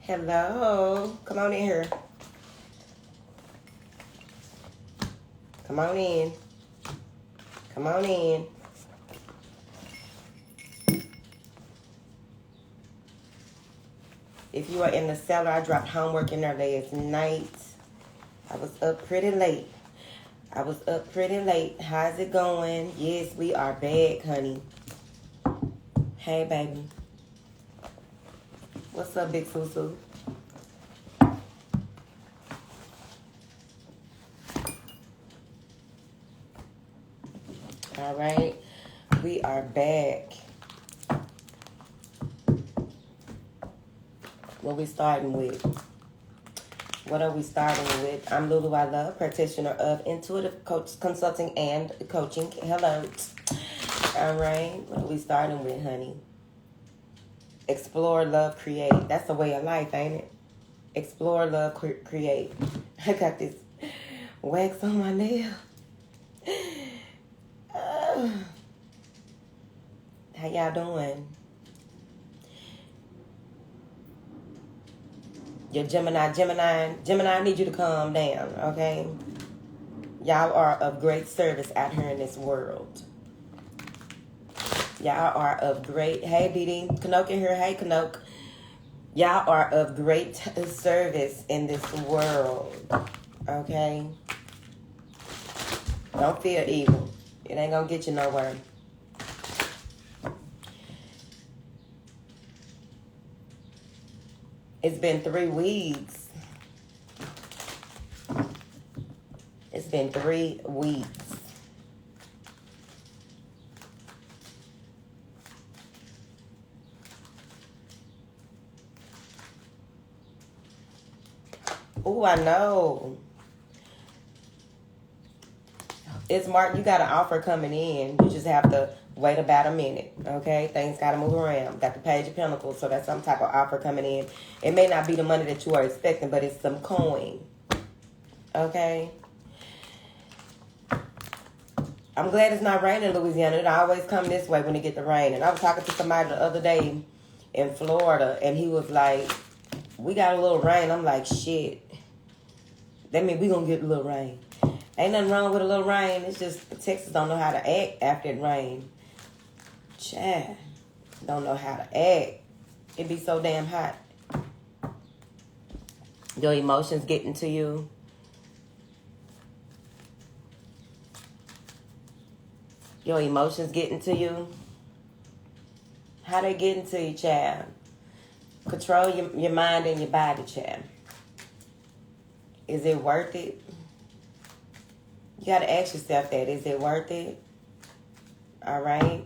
Hello. Come on in here. Come on in. Come on in. If you are in the cellar, I dropped homework in there last night. I was up pretty late. How's it going? Yes, we are back, honey. Hey, baby. What's up, Big Susu? All right. We are back. What we starting with? What are we starting with? I'm lulueyelove, practitioner of intuitive coach consulting and coaching. Hello. All right. What are we starting with, honey? Explore, love, create. That's the way of life, ain't it? Explore, love, create. I got this wax on my nail. How y'all doing? Your Gemini, I need you to calm down, okay? Y'all are of great service out here in this world. Y'all are of great... Hey, BD. Kanoke in here. Hey, Kanoke. Y'all are of great service in this world, okay? Don't feel evil. It ain't gonna get you nowhere. It's been 3 weeks. It's been 3 weeks. Oh, I know. It's Mark. You got an offer coming in. You just have to wait about a minute, okay? Things got to move around. Got the Page of Pentacles, so that's some type of offer coming in. It may not be the money that you are expecting, but it's some coin, okay? I'm glad it's not raining in Louisiana. It always come this way when it get the rain. And I was talking to somebody the other day in Florida, and he was like, we got a little rain. I'm like, shit. That means we going to get a little rain. Ain't nothing wrong with a little rain. It's just Texas don't know how to act after it rain. Chad, don't know how to act. It be so damn hot. Your emotions getting to you. Your emotions getting to you. How they getting to you, child? Control your mind and your body, child. Is it worth it? You got to ask yourself that. Is it worth it? All right.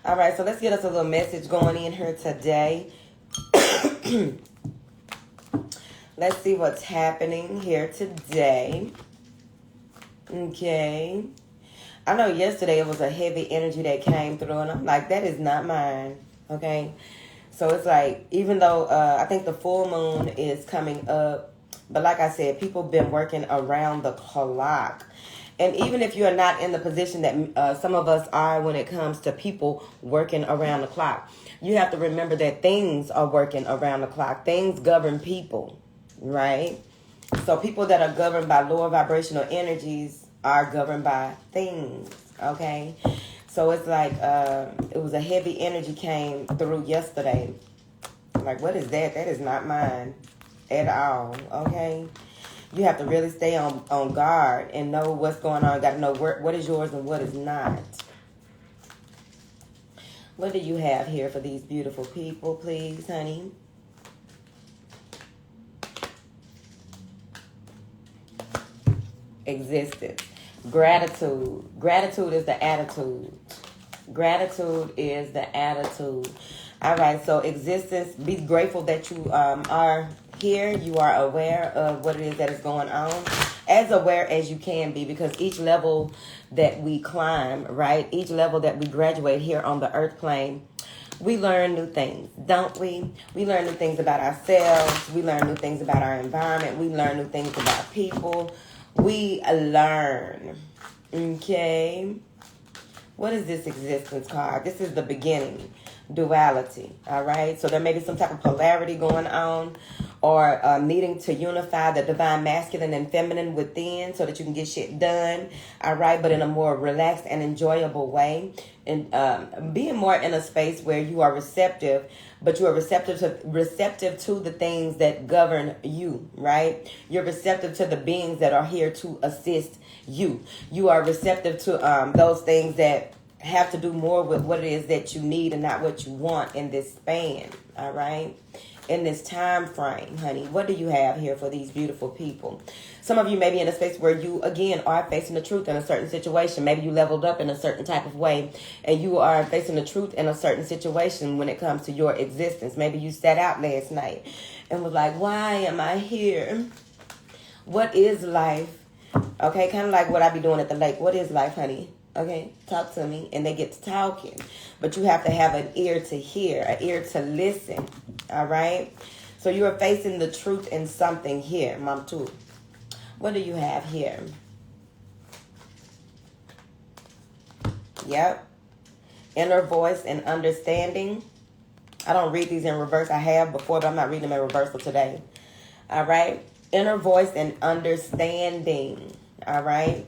All right, so let's get us a little message going in here today. Let's see what's happening here today. Okay. I know yesterday it was a heavy energy that came through, and I'm like, that is not mine. Okay. So it's like, even though I think the full moon is coming up, but like I said, people been working around the clock. And even if you're not in the position that some of us are when it comes to people working around the clock, you have to remember that things are working around the clock. Things govern people, right? So people that are governed by lower vibrational energies are governed by things, okay? So it's like it was a heavy energy came through yesterday. Like, what is that? That is not mine at all, okay? You have to really stay on guard and know what's going on. You got to know what is yours and what is not. What do you have here for these beautiful people, please, honey? Existence. Gratitude. Gratitude is the attitude. Gratitude is the attitude. All right, so existence, be grateful that you are here. You are aware of what it is that is going on. As aware as you can be, because each level that we climb, right, each level that we graduate here on the earth plane, we learn new things, don't we? We learn new things about ourselves. We learn new things about our environment. We learn new things about people. We learn, okay? What is this existence card? This is the beginning. duality. All right. So there may be some type of polarity going on, or needing to unify the divine masculine and feminine within so that you can get shit done. All right. But in a more relaxed and enjoyable way. And being more in a space where you are receptive, but you are receptive to the things that govern you, right? You're receptive to the beings that are here to assist you. You are receptive to those things that have to do more with what it is that you need and not what you want in this span, all right? In this time frame, honey. What do you have here for these beautiful people? Some of you may be in a space where you, again, are facing the truth in a certain situation. Maybe you leveled up in a certain type of way, and you are facing the truth in a certain situation when it comes to your existence. Maybe you sat out last night and was like, why am I here? What is life? Okay, kind of like what I be doing at the lake. What is life, honey? Okay, talk to me. And they get to talking. But you have to have an ear to hear, an ear to listen. All right? So you are facing the truth in something here, Mom, too. What do you have here? Yep. Inner voice and understanding. I don't read these in reverse. I have before, but I'm not reading them in reverse for today. All right? Inner voice and understanding. All right?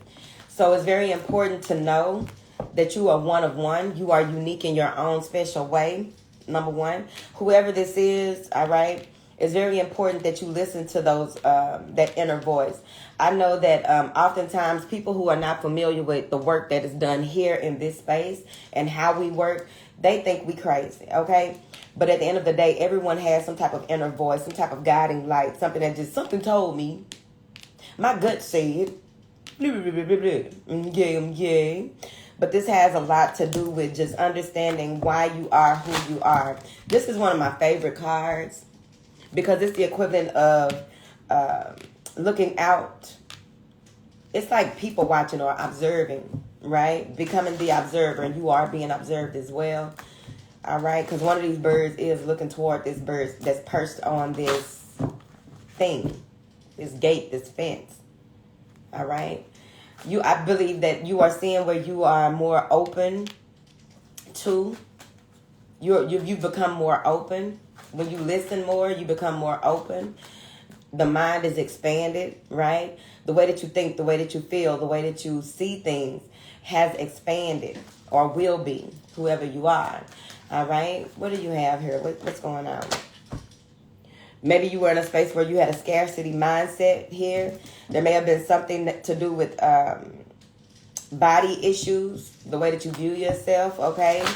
So it's very important to know that you are one of one. You are unique in your own special way. Number one, whoever this is, all right, it's very important that you listen to those, that inner voice. I know that oftentimes people who are not familiar with the work that is done here in this space and how we work, they think we crazy, okay? But at the end of the day, everyone has some type of inner voice, some type of guiding light, something told me. My gut said, yeah. But this has a lot to do with just understanding why you are who you are. This is one of my favorite cards because it's the equivalent of looking out. It's like people watching or observing, right? Becoming the observer, and you are being observed as well. All right, because one of these birds is looking toward this bird that's perched on this thing, this gate, this fence. All right. I believe that you are seeing where you are more open to. You become more open. When you listen more, you become more open. The mind is expanded, right? The way that you think, the way that you feel, the way that you see things has expanded or will be, whoever you are. All right? What do you have here? What's going on? Maybe you were in a space where you had a scarcity mindset here. There may have been something to do with body issues, the way that you view yourself, okay?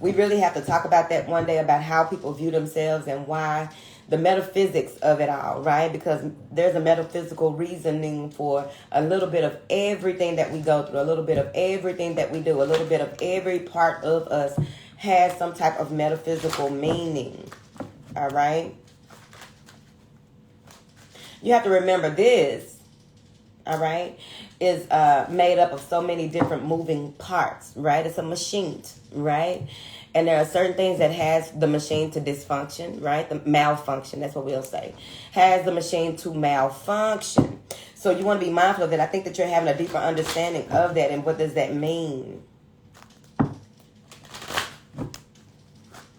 We really have to talk about that one day, about how people view themselves and why, the metaphysics of it all, right? Because there's a metaphysical reasoning for a little bit of everything that we go through, a little bit of everything that we do, a little bit of every part of us has some type of metaphysical meaning, all right? You have to remember this, all right, is made up of so many different moving parts, right? It's a machine, right? And there are certain things that has the machine to dysfunction, right? The malfunction, that's what we'll say. Has the machine to malfunction. So you want to be mindful of that. I think that you're having a deeper understanding of that, and what does that mean?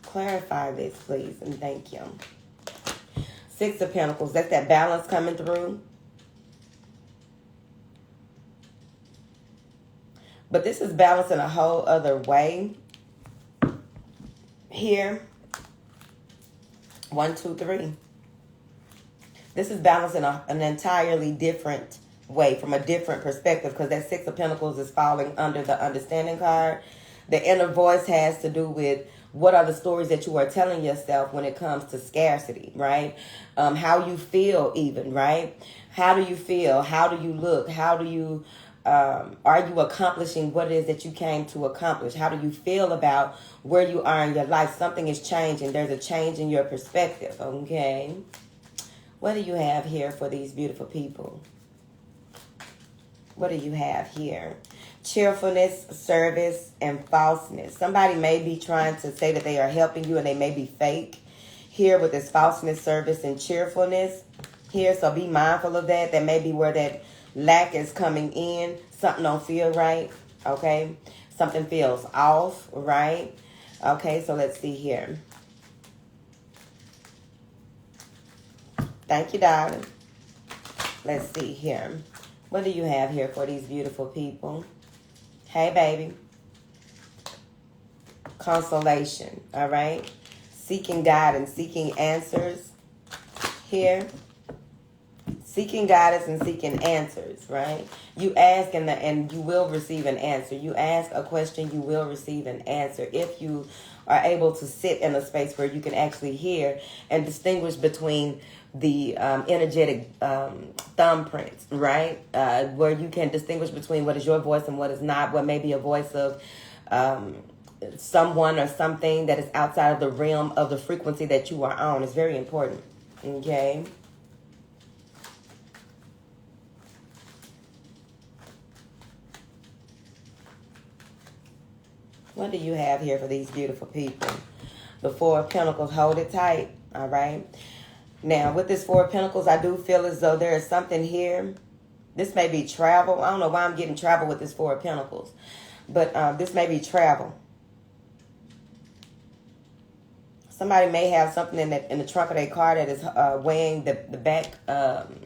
Clarify this, please, and thank you. Six of Pentacles, that's that balance coming through. But this is balance in a whole other way. Here. 1, 2, 3. This is balance in an entirely different way, from a different perspective, because that Six of Pentacles is falling under the understanding card. The inner voice has to do with what are the stories that you are telling yourself when it comes to scarcity, right? How you feel even, right? How do you feel? How do you look? How do you, are you accomplishing what it is that you came to accomplish? How do you feel about where you are in your life? Something is changing. There's a change in your perspective, okay? What do you have here for these beautiful people? What do you have here? Cheerfulness, service, and falseness. Somebody may be trying to say that they are helping you, and they may be fake here with this falseness, service, and cheerfulness here. So be mindful of that. That may be where that lack is coming in. Something don't feel right, okay? Something feels off, right? Okay, so let's see here. Thank you, darling. Let's see here. What do you have here for these beautiful people? Hey, baby. Consolation, all right? Seeking guidance, seeking answers here. Seeking guidance and seeking answers, right? You ask and you will receive an answer. You ask a question, you will receive an answer. If you are able to sit in a space where you can actually hear and distinguish between the energetic thumbprints, right? Where you can distinguish between what is your voice and what is not, what may be a voice of someone or something that is outside of the realm of the frequency that you are on. It's very important, okay? What do you have here for these beautiful people? The Four of Pentacles, hold it tight, all right? Now, with this Four of Pentacles, I do feel as though there is something here. This may be travel. I don't know why I'm getting travel with this Four of Pentacles. But this may be travel. Somebody may have something in the trunk of their car that is weighing the back of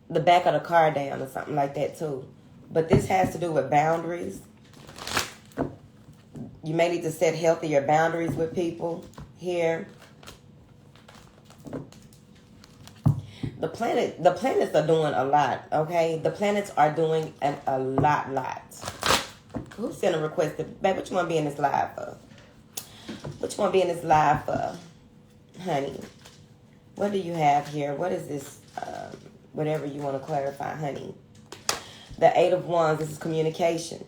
the car down or something like that too. But this has to do with boundaries. You may need to set healthier boundaries with people here. The planets are doing a lot, okay? The planets are doing a lot. Who sent a request? Babe, what you want to be in this live for? What you want to be in this live for, honey? What do you have here? What is this? Whatever you want to clarify, honey. The Eight of Wands, this is communication.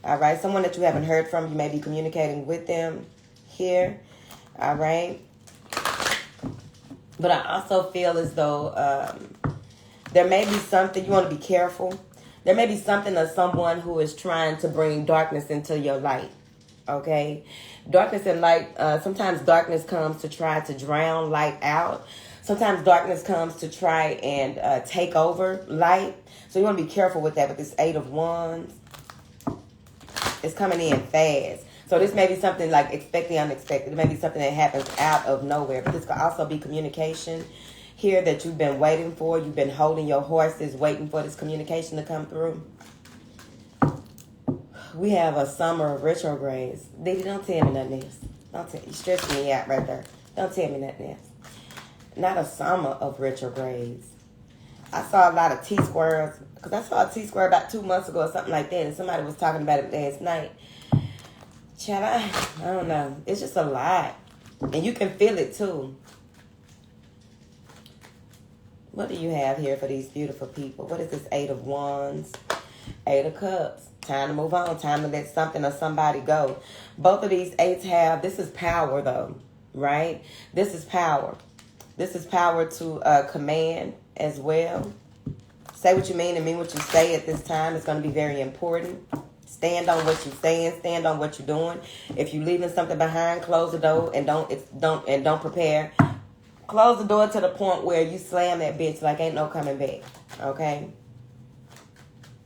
All right, someone that you haven't heard from, you may be communicating with them here. All right. But I also feel as though there may be something, you want to be careful. There may be something or someone who is trying to bring darkness into your light. Okay? Darkness and light, sometimes darkness comes to try to drown light out. Sometimes darkness comes to try and take over light. So you want to be careful with that with this Eight of Wands. It's coming in fast. So this may be something like expect the unexpected. It may be something that happens out of nowhere. But this could also be communication here that you've been waiting for. You've been holding your horses, waiting for this communication to come through. We have a summer of retrogrades. Diddy, don't tell me nothing else. Don't tell you. Stressing me out right there. Don't tell me nothing else. Not a summer of retrogrades. I saw a lot of T-squares. Because I saw a T-square about 2 months ago or something like that. And somebody was talking about it last night. Child, I don't know. It's just a lot. And you can feel it too. What do you have here for these beautiful people? What is this Eight of Wands? Eight of Cups. Time to move on. Time to let something or somebody go. Both of these eights have, this is power though, right? This is power. This is power to command as well. Say what you mean and mean what you say at this time. It's going to be very important. Stand on what you're saying. Stand on what you're doing. If you're leaving something behind, close the door and don't prepare. Close the door to the point where you slam that bitch like ain't no coming back. Okay?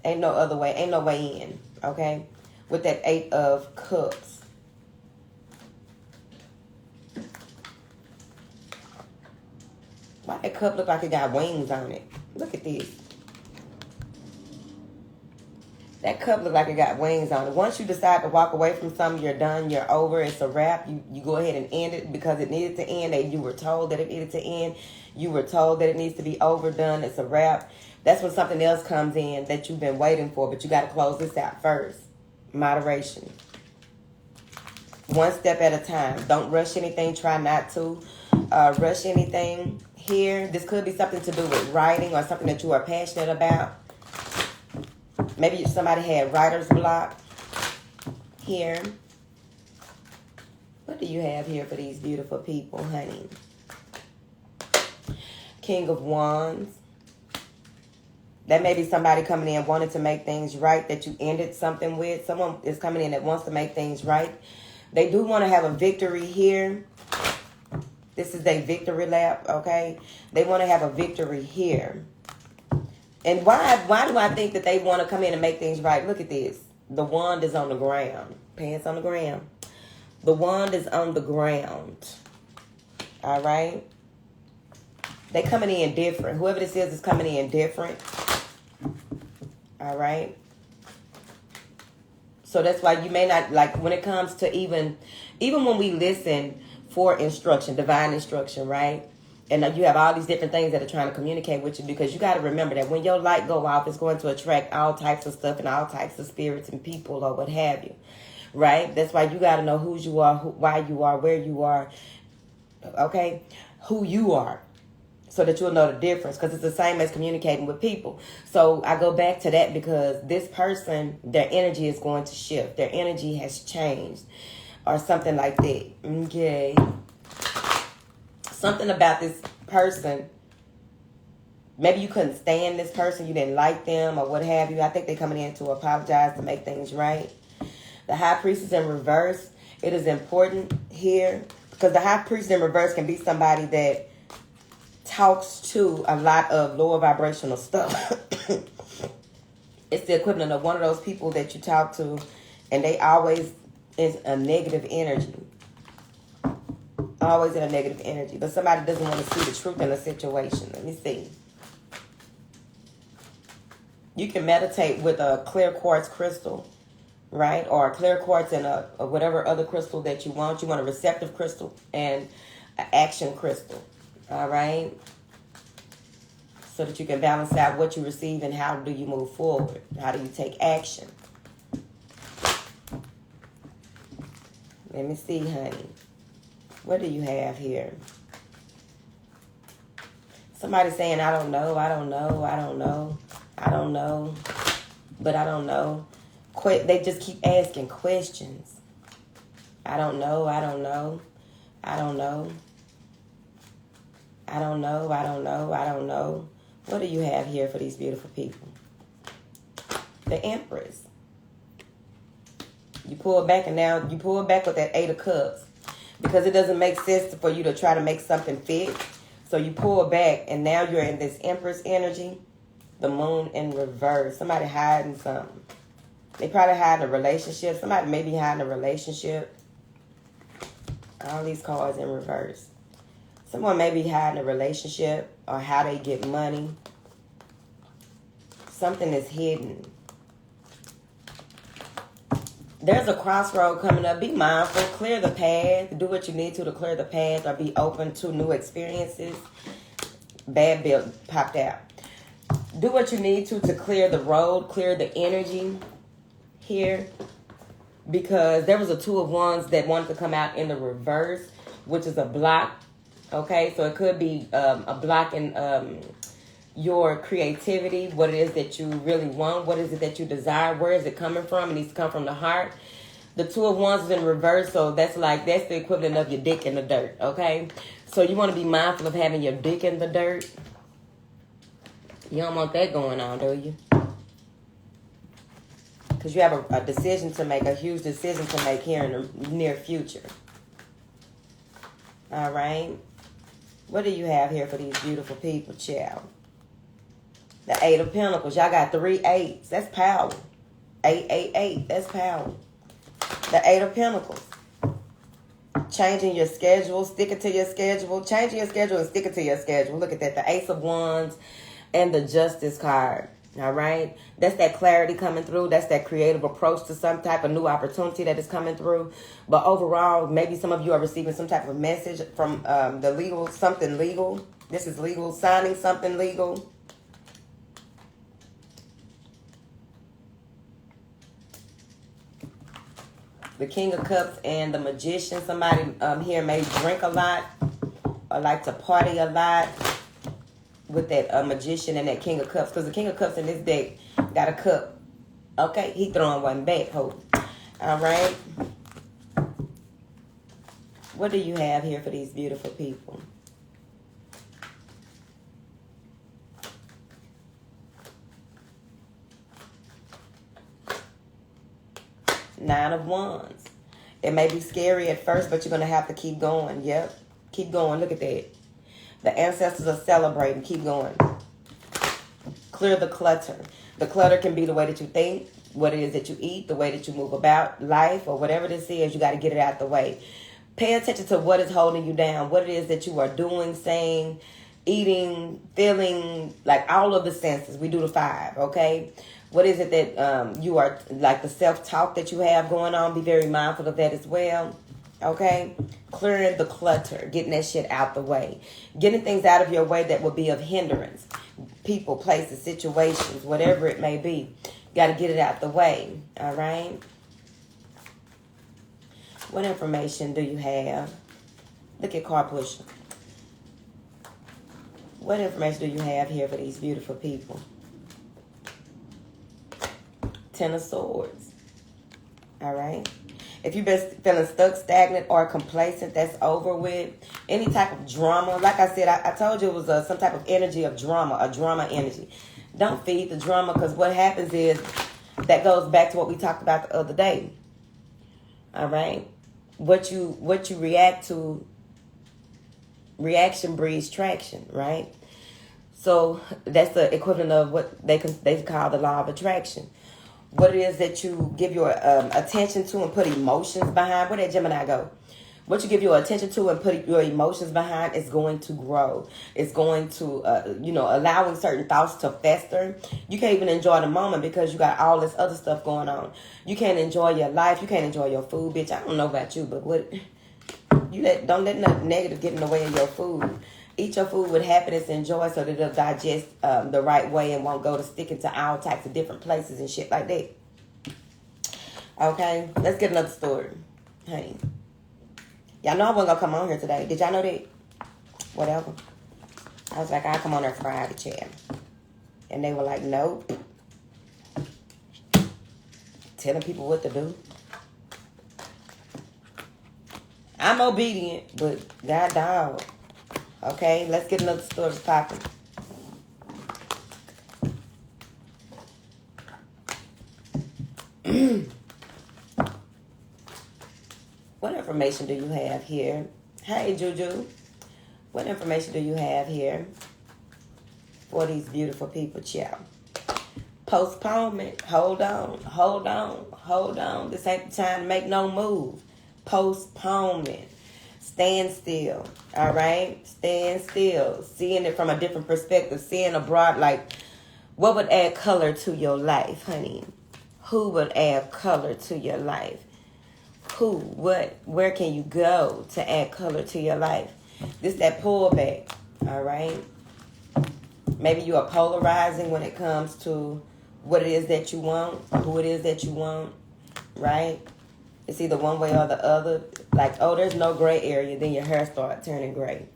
Ain't no other way. Ain't no way in. Okay? With that Eight of Cups. Why that cup look like it got wings on it? Look at this. That cup look like it got wings on it. Once you decide to walk away from something, you're done, you're over, it's a wrap. You go ahead and end it because it needed to end. You were told that it needed to end. You were told that it needs to be overdone. It's a wrap. That's when something else comes in that you've been waiting for, but you got to close this out first. Moderation. One step at a time. Don't rush anything. Try not to rush anything here. This could be something to do with writing or something that you are passionate about. Maybe somebody had writer's block here. What do you have here for these beautiful people, honey? King of Wands. That may be somebody coming in wanting to make things right that you ended something with. Someone is coming in that wants to make things right. They do want to have a victory here. This is a victory lap, okay? They want to have a victory here. And why do I think that they want to come in and make things right? Look at this. The wand is on the ground. Pants on the ground. The wand is on the ground. All right? They coming in different. Whoever this is coming in different. All right? So that's why you may not, like, when it comes to even when we listen for instruction, divine instruction, right? And you have all these different things that are trying to communicate with you, because you got to remember that when your light go off, it's going to attract all types of stuff and all types of spirits and people or what have you, right? That's why you got to know who you are, why you are, where you are, okay? Who you are, so that you'll know the difference, because it's the same as communicating with people. So I go back to that because this person, their energy is going to shift. Their energy has changed or something like that, okay? Something about this person, maybe you couldn't stand this person, you didn't like them or what have you. I think they're coming in to apologize, to make things right. The High Priestess in reverse, it is important here because the High Priest in reverse can be somebody that talks to a lot of lower vibrational stuff. It's the equivalent of one of those people that you talk to and they always is a negative energy. Always in a negative energy. But somebody doesn't want to see the truth in a situation. Let me see. You can meditate with a clear quartz crystal, right? Or a clear quartz and a whatever other crystal that you want. You want a receptive crystal and an action crystal. All right? So that you can balance out what you receive and how do you move forward. How do you take action? Let me see, honey. What do you have here? Somebody saying, I don't know, I don't know, I don't know, I don't know, but I don't know. They just keep asking questions. I don't know, I don't know, I don't know, I don't know, I don't know, I don't know. What do you have here for these beautiful people? The Empress. You pull back and now you pull back with that 8 of Cups. Because it doesn't make sense for you to try to make something fit. So you pull back and now you're in this Empress energy. The Moon in reverse. Somebody hiding something. They probably hiding a relationship. Somebody may be hiding a relationship. All these cards in reverse. Someone may be hiding a relationship or how they get money. Something is hidden. There's a crossroad coming up. Be mindful. Clear the path. Do what you need to clear the path or be open to new experiences. Bad bill popped out. Do what you need to clear the road, clear the energy here. Because there was a 2 of Wands that wanted to come out in the reverse, which is a block. Okay, so it could be a block in your creativity, what it is that you really want, what is it that you desire, where is it coming from? It needs to come from the heart. The 2 of Wands is in reverse, so that's the equivalent of your dick in the dirt, okay? So you want to be mindful of having your dick in the dirt. You don't want that going on, do you? Because you have a decision to make, a huge decision to make here in the near future. All right? What do you have here for these beautiful people, child? The 8 of Pentacles. Y'all got 3 8s. That's power. 888. That's power. The 8 of Pentacles. Changing your schedule. Sticking to your schedule. Changing your schedule and sticking to your schedule. Look at that. The Ace of Wands and the Justice card. All right. That's that clarity coming through. That's that creative approach to some type of new opportunity that is coming through. But overall, maybe some of you are receiving some type of message from the legal, something legal. This is legal. Signing something legal. The King of Cups and the Magician. Somebody here may drink a lot or like to party a lot with that Magician and that King of Cups. Because the King of Cups in this deck got a cup. Okay, he throwing one back, hope. All right. What do you have here for these beautiful people? Nine of Wands. It may be scary at first, but you're going to have to keep going. Yep. Keep going. Look at that. The ancestors are celebrating. Keep going. Clear the clutter. The clutter can be the way that you think. what it is that you eat, the way that you move about life, or whatever this is, you got to get it out the way. Pay attention to what is holding you down, what it is that you are doing, saying, eating, feeling, like all of the senses. We do the 5, okay? What is it that you are, like the self-talk that you have going on? Be very mindful of that as well, okay? Clearing the clutter, getting that shit out the way. Getting things out of your way that will be of hindrance. People, places, situations, whatever it may be. Got to get it out the way, all right? What information do you have? Look at Car Pusher. What information do you have here for these beautiful people? 10 of Swords. All right. If you've been feeling stuck, stagnant, or complacent, that's over with. Any type of drama. Like I said, I told you it was some type of energy of drama, a drama energy. Don't feed the drama, because what happens is that goes back to what we talked about the other day. All right. What you react to, reaction breeds traction, right? So that's the equivalent of what they call the law of attraction. What it is that you give your attention to and put emotions behind. Where did Gemini go? What you give your attention to and put your emotions behind is going to grow. It's going to, allowing certain thoughts to fester. You can't even enjoy the moment because you got all this other stuff going on. You can't enjoy your life. You can't enjoy your food, bitch. I don't know about you, but don't let nothing negative get in the way of your food. Eat your food with happiness and joy so that it'll digest the right way and won't go to sticking to all types of different places and shit like that. Okay, let's get another story. Honey. Y'all know I wasn't going to come on here today. Did y'all know that? Whatever. I was like, I'll come on there Friday, chat. And they were like, nope. Telling people what to do. I'm obedient, but God dog. Okay, let's get another story popping. What information do you have here? Hey, Juju. What information do you have here for these beautiful people, child? Postponement. Hold on. This ain't the time to make no move. Postponement. Stand still. All right? Stand still. Seeing it from a different perspective. Seeing abroad, like, what would add color to your life, honey? Who would add color to your life? Who? What? Where can you go to add color to your life? This that pullback. All right? Maybe you are polarizing when it comes to what it is that you want, who it is that you want, right? It's either one way or the other. Like, oh, there's no gray area. Then your hair starts turning gray.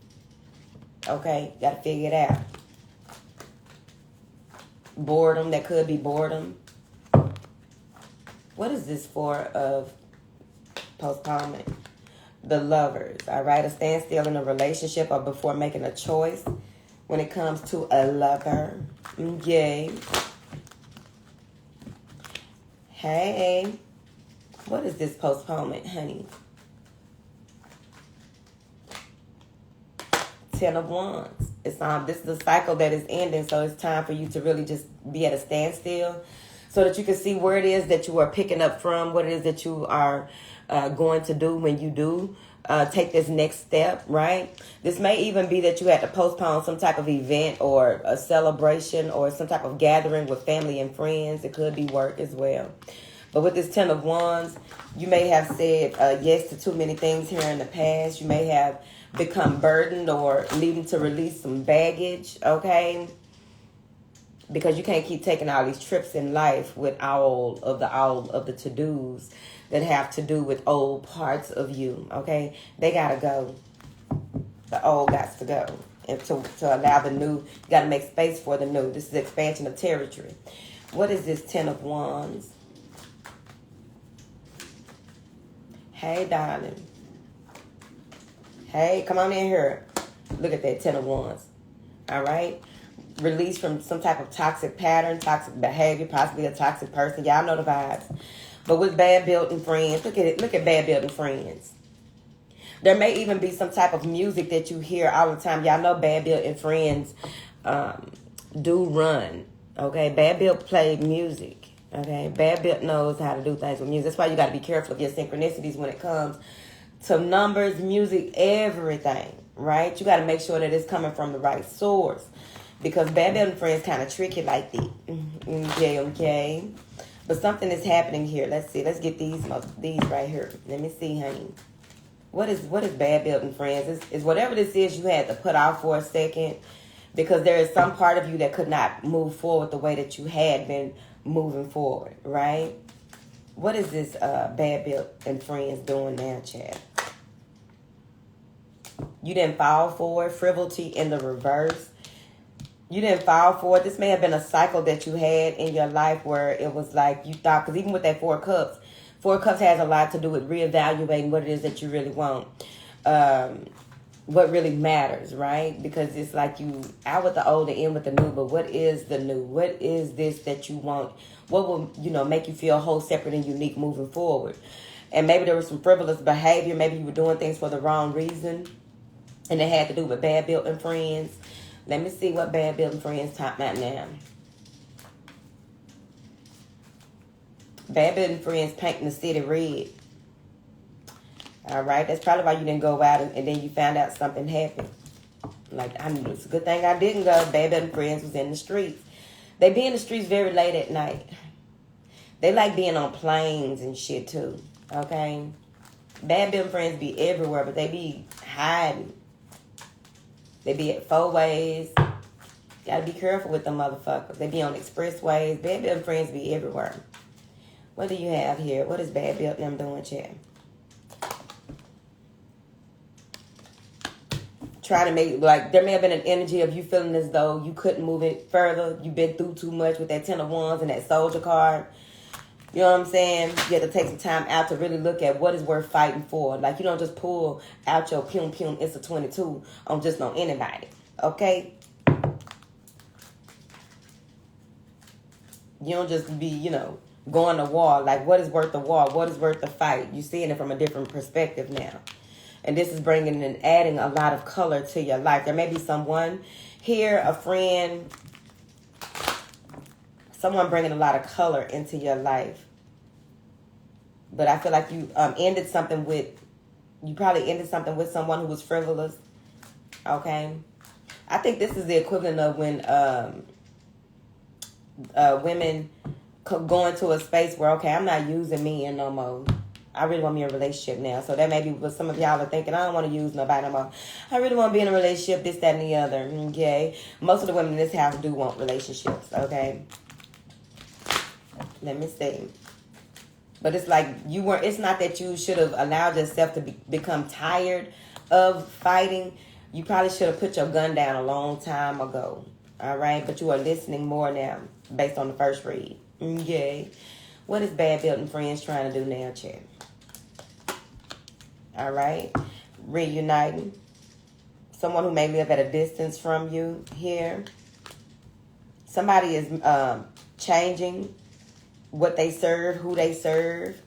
Okay? Got to figure it out. Boredom. That could be boredom. What is this for of postponement? The Lovers. All right? A standstill in a relationship or before making a choice when it comes to a lover. Yay. Hey. What is this postponement, honey? 10 of Wands. It's this is a cycle that is ending, so it's time for you to really just be at a standstill so that you can see where it is that you are picking up from, what it is that you are going to do when you do take this next step, right? This may even be that you had to postpone some type of event or a celebration or some type of gathering with family and friends. It could be work as well. But with this 10 of Wands, you may have said yes to too many things here in the past. You may have become burdened or needing to release some baggage, okay? Because you can't keep taking all these trips in life with all of the to-dos that have to do with old parts of you, okay? They got to go. The old got to go. And to allow the new, you got to make space for the new. This is expansion of territory. What is this 10 of Wands? Hey, darling. Hey, come on in here. Look at that 10 of Wands. All right? Release from some type of toxic pattern, toxic behavior, possibly a toxic person. Y'all know the vibes. But with bad building friends, look at it. Look at bad building friends. There may even be some type of music that you hear all the time. Y'all know bad building friends do run. Okay? Bad build play music. Okay, bad bitch knows how to do things with music. That's why you got to be careful of your synchronicities when it comes to numbers, music, everything, right? You got to make sure that it's coming from the right source, because bad building friends kind of tricky like that. Okay. But something is happening here. Let's see. Let's get these right here. Let me see, honey. What is bad building friends? Is whatever this is you had to put off for a second, because there is some part of you that could not move forward the way that you had been moving forward, right? What is this bad building friends doing now, Chad? You didn't fall for it. Frivolity in the reverse. You didn't fall for it. This may have been a cycle that you had in your life where it was like you thought, because even with that Four Cups has a lot to do with reevaluating what it is that you really want, what really matters, right? Because it's like you out with the old and in with the new, but what is the new? What is this that you want? What will, make you feel whole, separate, and unique moving forward? And maybe there was some frivolous behavior. Maybe you were doing things for the wrong reason, and it had to do with bad building friends. Let me see what bad building friends talk about now. Bad building friends painting the city red. All right, that's probably why you didn't go out and then you found out something happened. Like, it's a good thing I didn't go. Bad building friends was in the streets. They be in the streets very late at night. They like being on planes and shit too. Okay, bad building friends be everywhere, but they be hiding. They be at four-ways. Gotta be careful with them motherfuckers. They be on expressways. Bad building friends be everywhere. What do you have here? What is bad building them doing, Chad? Trying to make, like, there may have been an energy of you feeling as though you couldn't move it further. You've been through too much with that 10 of Wands and that soldier card. You know what I'm saying? You have to take some time out to really look at what is worth fighting for. Like, you don't just pull out your pum, it's a 22 on anybody. Okay? You don't just be, going to war. Like, what is worth the war? What is worth the fight? You're seeing it from a different perspective now. And this is bringing and adding a lot of color to your life. There may be someone here, a friend, someone bringing a lot of color into your life. But I feel like you probably ended something with someone who was frivolous. Okay? I think this is the equivalent of when women go into a space where, okay, I'm not using men no more. I really want me in a relationship now. So that may be what some of y'all are thinking. I don't want to use nobody no more. I really want to be in a relationship, this, that, and the other. Okay? Most of the women in this house do want relationships. Okay? Let me see. But it's like it's not that you should have allowed yourself to become tired of fighting. You probably should have put your gun down a long time ago. All right? But you are listening more now based on the first read. Okay? What is bad building friends trying to do now, Chair? All right? Reuniting. Someone who may live at a distance from you here. Somebody is changing what they serve, who they serve.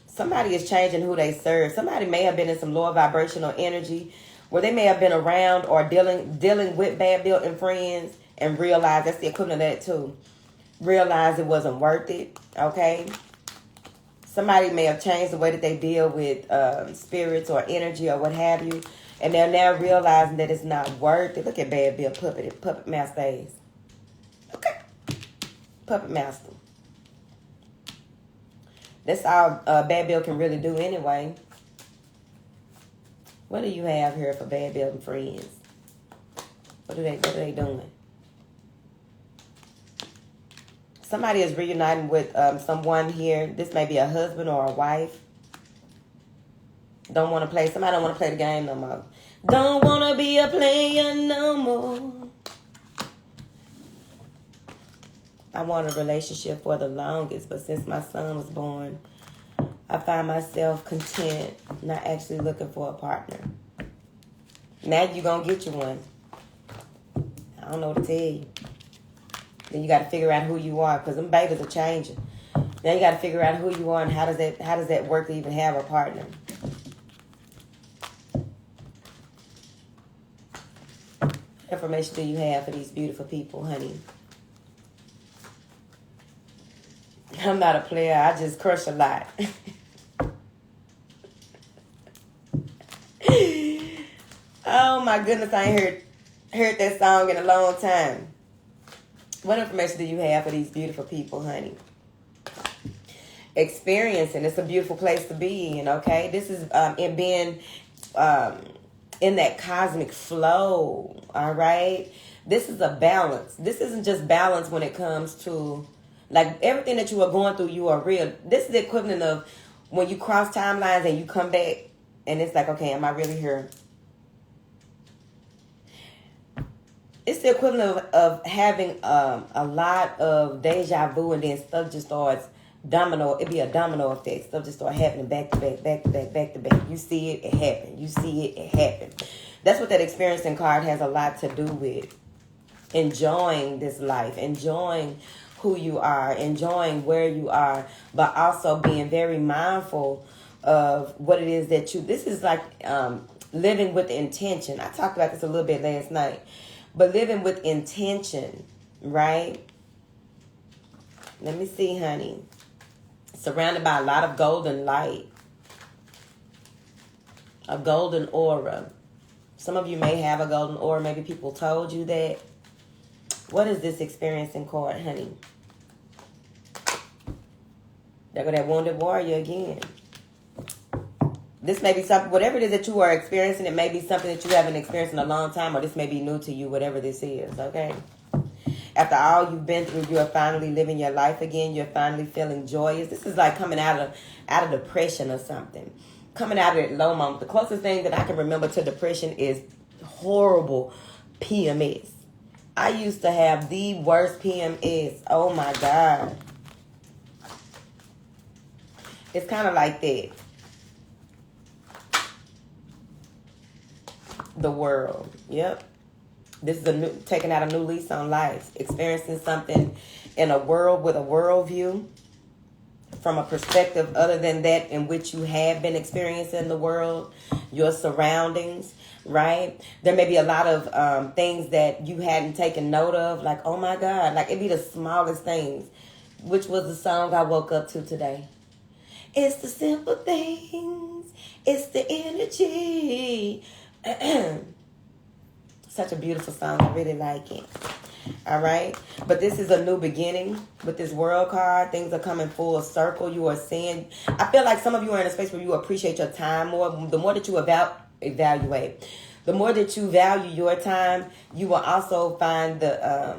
Somebody is changing who they serve. Somebody may have been in some lower vibrational energy where they may have been around or dealing with bad building friends and realize that's the equivalent of that too. Realize it wasn't worth it. Okay? Somebody may have changed the way that they deal with spirits or energy or what have you. And they're now realizing that it's not worth it. Look at Bad Bill Puppet Master Ace. Okay. Puppet Master. That's all Bad Bill can really do anyway. What do you have here for bad building friends? What are they doing? Somebody is reuniting with someone here. This may be a husband or a wife. Don't want to play. Somebody don't want to play the game no more. Don't want to be a player no more. I wanted a relationship for the longest, but since my son was born, I find myself content, not actually looking for a partner. Now you're going to get you one. I don't know what to tell you. Then you got to figure out who you are, because them babies are changing. Now you got to figure out who you are and how does that work to even have a partner. What information do you have for these beautiful people, honey? I'm not a player. I just crush a lot. Oh my goodness, I ain't heard that song in a long time. What information do you have for these beautiful people, honey? Experiencing. It's a beautiful place to be in, okay? This is in being in that cosmic flow, all right? This is a balance. This isn't just balance when it comes to, like, everything that you are going through, you are real. This is the equivalent of when you cross timelines and you come back and it's like, okay, am I really here? It's the equivalent of having a lot of deja vu, and then stuff just starts domino. It'd be a domino effect. Stuff just start happening back to back, back to back, back to back. You see it, it happened. You see it, it happened. That's what that experiencing card has a lot to do with. Enjoying this life, enjoying who you are, enjoying where you are, but also being very mindful of what it is that you. This is like living with intention. I talked about this a little bit last night. But living with intention, right? Let me see, honey. Surrounded by a lot of golden light. A golden aura. Some of you may have a golden aura. Maybe people told you that. What is this experiencing card, honey? There go that wounded warrior again. This may be something, whatever it is that you are experiencing, it may be something that you haven't experienced in a long time, or this may be new to you, whatever this is, okay? After all you've been through, you are finally living your life again. You're finally feeling joyous. This is like coming out of depression or something. Coming out of that low moment. The closest thing that I can remember to depression is horrible PMS. I used to have the worst PMS. Oh, my God. It's kind of like that. The world. Yep. This is taking out a new lease on life. Experiencing something in a world with a worldview from a perspective other than that in which you have been experiencing the world, your surroundings, right? There may be a lot of things that you hadn't taken note of, like, oh my God, like it'd be the smallest things, which was the song I woke up to today. It's the simple things. It's the energy. Such a beautiful song. I really like it. All right. But this is a new beginning with this world card. Things are coming full circle. You are seeing. I feel like some of you are in a space where you appreciate your time more. The more that you evaluate, the more that you value your time, you will also find the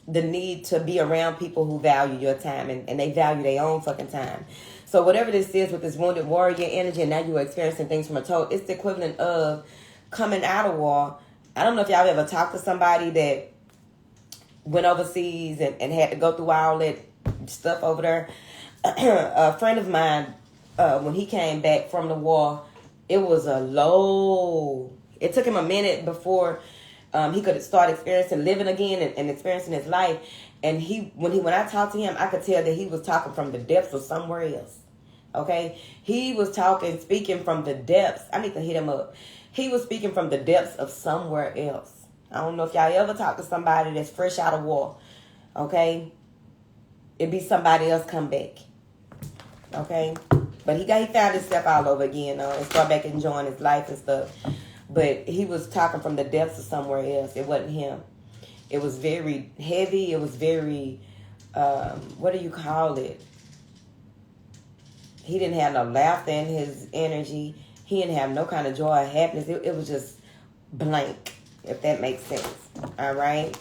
need to be around people who value your time and they value their own fucking time. So whatever this is with this wounded warrior energy, and now you are experiencing things from a total, it's the equivalent of coming out of war. I don't know if y'all ever talked to somebody that went overseas and had to go through all that stuff over there. A friend of mine, when he came back from the war, it was a low. It took him a minute before he could start experiencing living again and experiencing his life. And when I talked to him, I could tell that he was talking from the depths of somewhere else. Okay? He was speaking from the depths. I need to hit him up. He was speaking from the depths of somewhere else. I don't know if y'all ever talk to somebody that's fresh out of war. Okay? It'd be somebody else come back. Okay? But he found himself all over again and started back enjoying his life and stuff. But he was talking from the depths of somewhere else. It wasn't him. It was very heavy. It was very, what do you call it? He didn't have no laughter in his energy. He didn't have no kind of joy or happiness. It was just blank, if that makes sense. All right?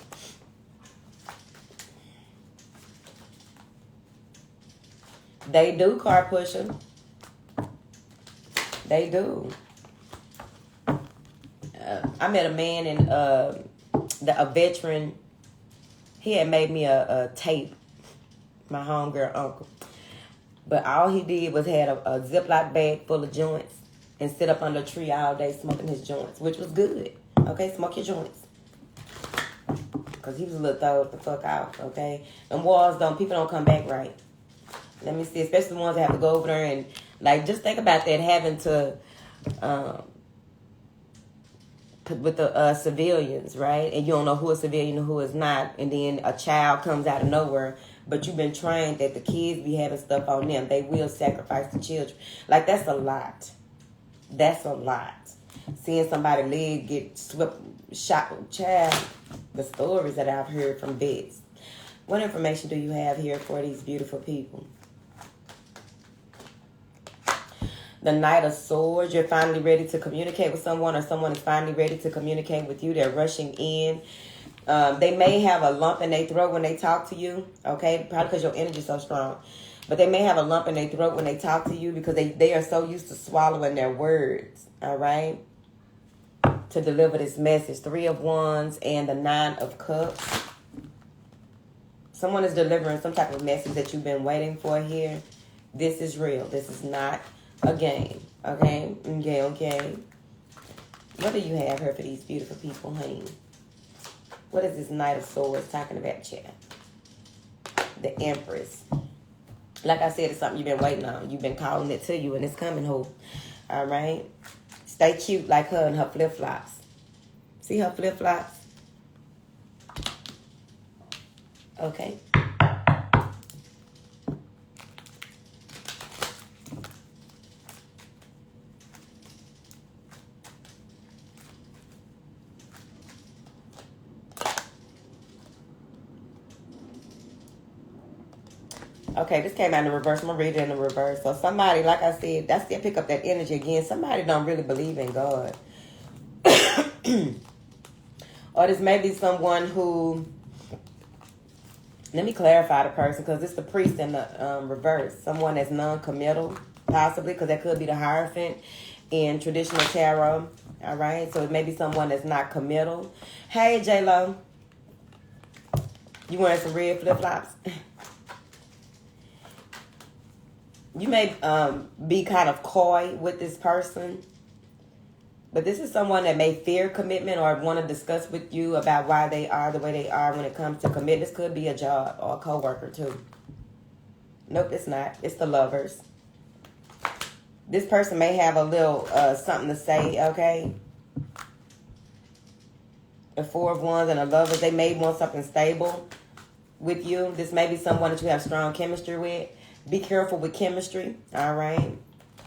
They do, car pusher. They do. I met a man in a veteran. He had made me a tape, my homegirl uncle. But all he did was had a Ziploc bag full of joints and sit up under a tree all day smoking his joints, which was good. Okay, smoke your joints. Because he was a little throwed the fuck out, okay? And wars people don't come back right. Let me see, especially the ones that have to go over there and, like, just think about that, having to, with the civilians, right? And you don't know who is civilian and who is not. And then a child comes out of nowhere but you've been trained that the kids be having stuff on them. They will sacrifice the children. Like, that's a lot. That's a lot. Seeing somebody's leg get shot, child, the stories that I've heard from vets. What information do you have here for these beautiful people? The Knight of Swords. You're finally ready to communicate with someone, or someone is finally ready to communicate with you. They're rushing in. They may have a lump in their throat when they talk to you, okay? Probably because your energy is so strong. But they may have a lump in their throat when they talk to you because they are so used to swallowing their words, all right? To deliver this message. 3 of Wands and the 9 of Cups. Someone is delivering some type of message that you've been waiting for here. This is real. This is not a game, okay? Okay. What do you have here for these beautiful people, honey? What is this Knight of Swords talking about, chat? The Empress. Like I said, it's something you've been waiting on. You've been calling it to you, and it's coming, ho. All right? Stay cute like her and her flip-flops. See her flip-flops? Okay. Okay, this came out in the reverse. I'm going to read it in the reverse. So somebody, like I said, that's still pick up that energy again. Somebody don't really believe in God. Or this may be someone who, let me clarify the person, because it's the priest in the reverse. Someone that's non-committal, possibly, because that could be the Hierophant in traditional tarot. All right, so it may be someone that's not committal. Hey, J-Lo. You wearing some red flip-flops? You may be kind of coy with this person. But this is someone that may fear commitment or want to discuss with you about why they are the way they are when it comes to commitment. This could be a job or a coworker too. Nope, it's not. It's the Lovers. This person may have a little something to say, okay? The 4 of Wands and the Lovers, they may want something stable with you. This may be someone that you have strong chemistry with. Be careful with chemistry, all right?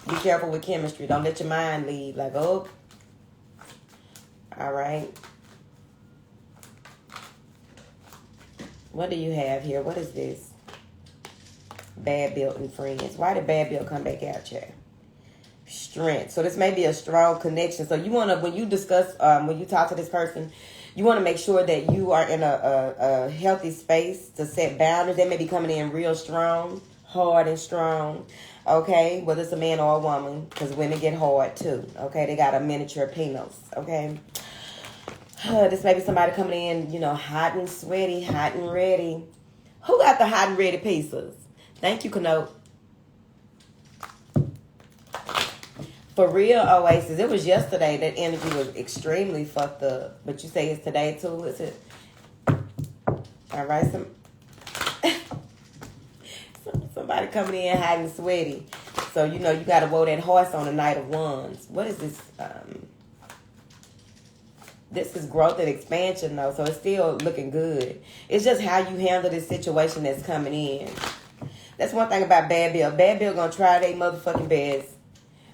Be careful with chemistry. Don't let your mind lead like, oh. All right. What do you have here? What is this? Bad Bill and Friends. Why did Bad Bill come back out here? Strength. So this may be a strong connection. So you want to, when you discuss, when you talk to this person, you want to make sure that you are in a healthy space to set boundaries. They may be coming in real strong, hard and strong. Okay, whether it's a man or a woman, because women get hard too. Okay, they got a miniature penis. Okay, this may be somebody coming in, you know, hot and sweaty, hot and ready. Who got the hot and ready pieces? Thank you, Kanote. For real, Oasis, it was yesterday that energy was extremely fucked up. But you say it's today too, is it? All right, somebody coming in hot and sweaty. So, you know, you got to woe that horse on the Knight of Wands. What is this? This is growth and expansion, though, so it's still looking good. It's just how you handle this situation that's coming in. That's one thing about Bad Bill. Bad Bill gonna try their motherfucking best.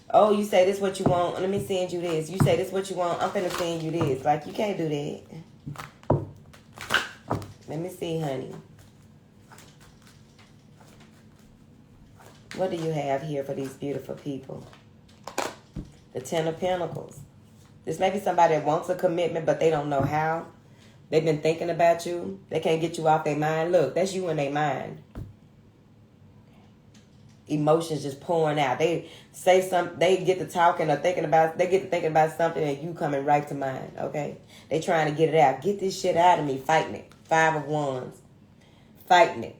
Oh, you say this what you want. Let me send you this. You say this what you want. I'm finna send you this. Like, you can't do that. Let me see, honey. What do you have here for these beautiful people? The 10 of Pentacles. This may be somebody that wants a commitment, but they don't know how. They've been thinking about you. They can't get you off their mind. Look, that's you in their mind. Emotions just pouring out. They say something, they get to talking or thinking about, they get to thinking about something and you coming right to mind, okay? They trying to get it out. Get this shit out of me. Fighting it. 5 of Wands. Fighting it.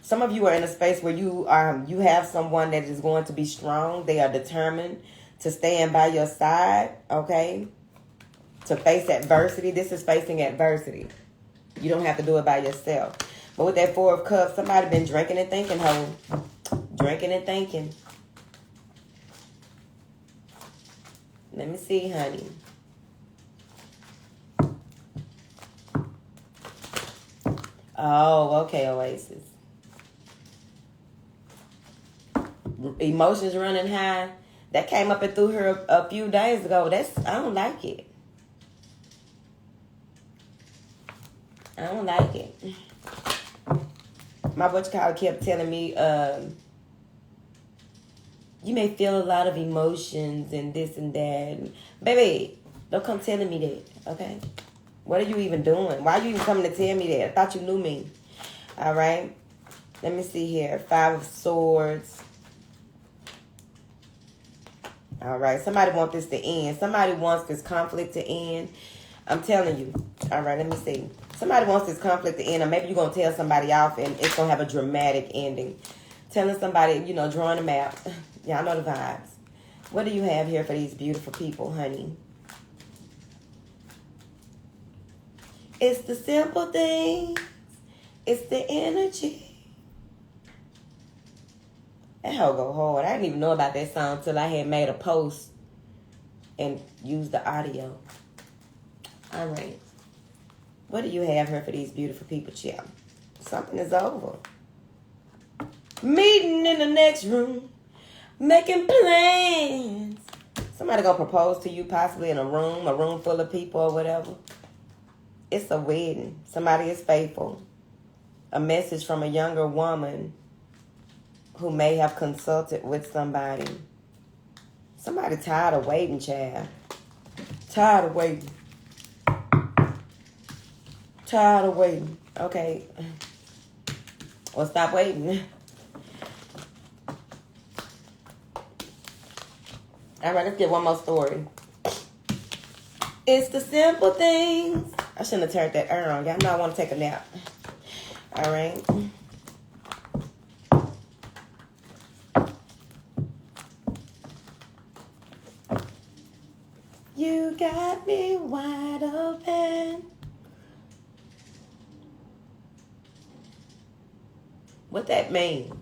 Some of you are in a space where you have someone that is going to be strong. They are determined to stand by your side, okay? To face adversity. This is facing adversity. You don't have to do it by yourself. But with that 4 of Cups, somebody been drinking and thinking, ho. Drinking and thinking. Let me see, honey. Oh, okay, Oasis. emotions running high. That came up and through her a few days ago. I don't like it. I don't like it. My whatchamacallit kept telling me, you may feel a lot of emotions and this and that. Baby, don't come telling me that, okay? What are you even doing? Why are you even coming to tell me that? I thought you knew me. All right? Let me see here. 5 of Swords. All right. Somebody wants this to end. Somebody wants this conflict to end. I'm telling you. All right. Let me see. Somebody wants this conflict to end. Or maybe you're going to tell somebody off and it's going to have a dramatic ending. Telling somebody, drawing a map. Y'all know the vibes. What do you have here for these beautiful people, honey? It's the simple things. It's the energy. That hoe go hard. I didn't even know about that song till I had made a post and used the audio. All right. What do you have here for these beautiful people, Chip? Something is over. Meeting in the next room. Making plans. Somebody gonna propose to you possibly in a room full of people or whatever. It's a wedding. Somebody is faithful. A message from a younger woman who may have consulted with somebody. Somebody tired of waiting, child. Tired of waiting. Tired of waiting. Okay. Well, stop waiting. All right, let's get one more story. It's the simple things. I shouldn't have turned that on. Y'all know I want to take a nap. All right. You got me wide open. What that mean?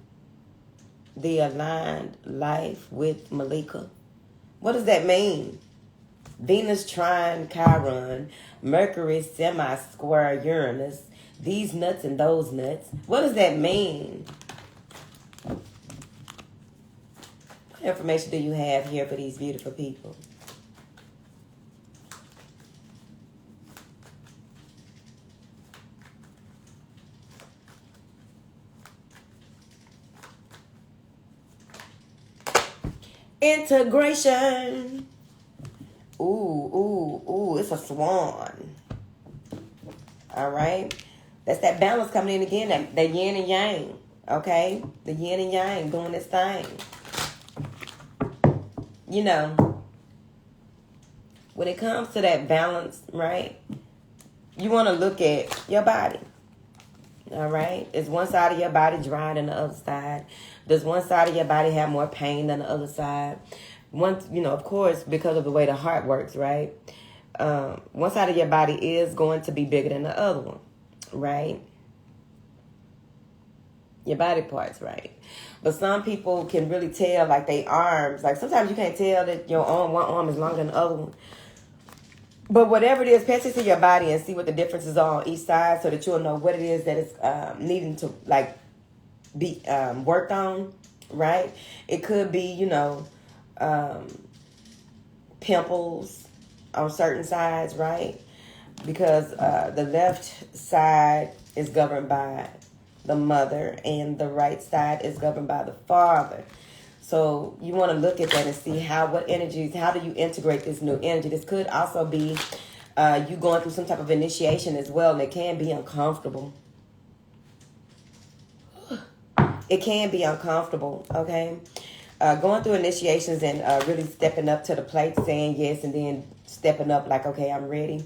The aligned life with Malika. What does that mean? Venus trine Chiron, Mercury semi-square Uranus, these nuts and those nuts. What does that mean? What information do you have here for these beautiful people? Integration. Ooh, it's a swan. All right. That's that balance coming in again, that yin and yang. Okay? The yin and yang doing its thing. When it comes to that balance, right? You want to look at your body. All right? Is one side of your body drier than the other side? Does one side of your body have more pain than the other side? Of course, because of the way the heart works, right? One side of your body is going to be bigger than the other one, right? Your body parts, right? But some people can really tell, like, their arms. Like, sometimes you can't tell that one arm is longer than the other one. But whatever it is, pay attention to your body and see what the differences are on each side so that you'll know what it is that is needing to, like, be worked on, right? It could be, pimples on certain sides, right? Because the left side is governed by the mother and the right side is governed by the father. So you want to look at that and see how do you integrate this new energy? This could also be you going through some type of initiation as well, and it can be uncomfortable. It can be uncomfortable, okay? Going through initiations and really stepping up to the plate, saying yes, and then stepping up like, okay, I'm ready.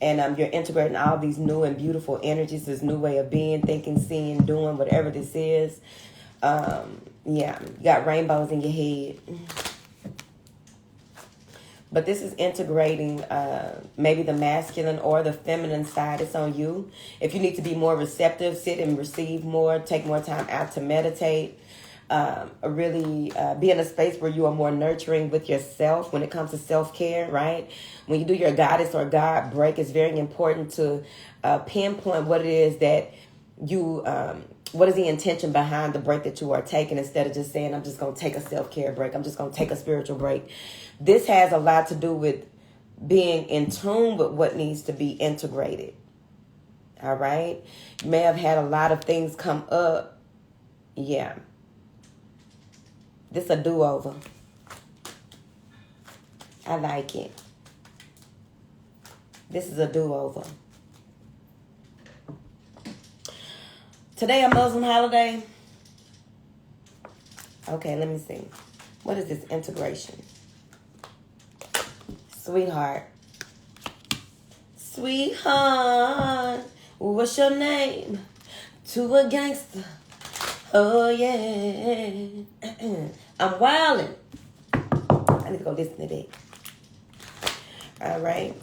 And you're integrating all these new and beautiful energies, this new way of being, thinking, seeing, doing, whatever this is. You got rainbows in your head. But this is integrating maybe the masculine or the feminine side. It's on you. If you need to be more receptive, sit and receive more, take more time out to meditate. Really be in a space where you are more nurturing with yourself when it comes to self-care, right? When you do your goddess or God break, it's very important to pinpoint what it is that what is the intention behind the break that you are taking, instead of just saying, I'm just going to take a self-care break, I'm just going to take a spiritual break. This has a lot to do with being in tune with what needs to be integrated. All right. You may have had a lot of things come up. Yeah. This a do-over. I like it. This is a do-over. Today a Muslim holiday. Okay, let me see. What is this integration? Sweetheart. Sweetheart, what's your name? To a gangster. Oh, yeah. I'm wildin'. I need to go listen to that. All right.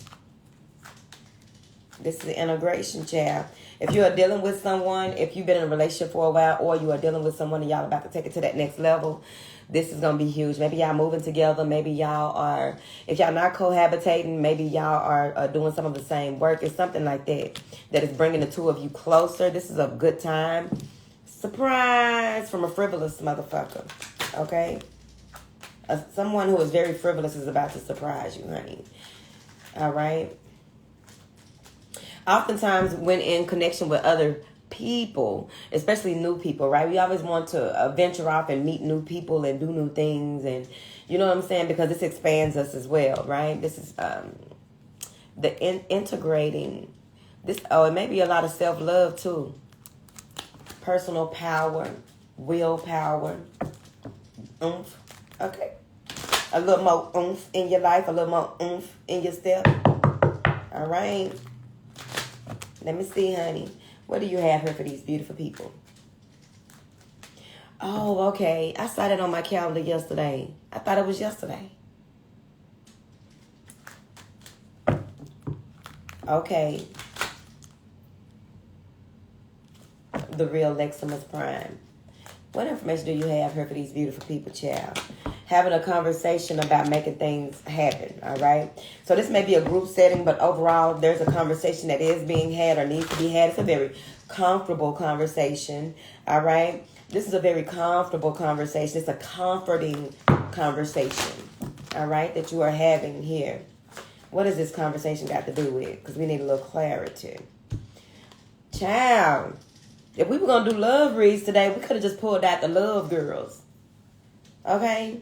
This is the integration, child. If you are dealing with someone, if you've been in a relationship for a while, or you are dealing with someone and y'all about to take it to that next level, this is going to be huge. Maybe y'all moving together. Maybe y'all are, if y'all not cohabitating, maybe y'all are doing some of the same work. It's something like that that is bringing the two of you closer. This is a good time. Surprise from a frivolous motherfucker. Okay? Someone who is very frivolous is about to surprise you, honey. All right? Oftentimes, when in connection with other people, especially new people, right? We always want to venture off and meet new people and do new things, and you know what I'm saying? Because this expands us as well, right? This is integrating this. Oh, it may be a lot of self-love too. Personal power, willpower, oomph. Okay, a little more oomph in your life, a little more oomph in your step. All right. Let me see, honey. What do you have here for these beautiful people? Oh, okay. I saw that on my calendar yesterday. I thought it was yesterday. Okay. The real Leximus Prime. What information do you have here for these beautiful people, child? Having a conversation about making things happen, all right? So this may be a group setting, but overall, there's a conversation that is being had or needs to be had. It's a very comfortable conversation, all right? This is a very comfortable conversation. It's a comforting conversation, all right, that you are having here. What does this conversation got to do with? Because we need a little clarity. Child, if we were going to do love reads today, we could have just pulled out the love girls, okay?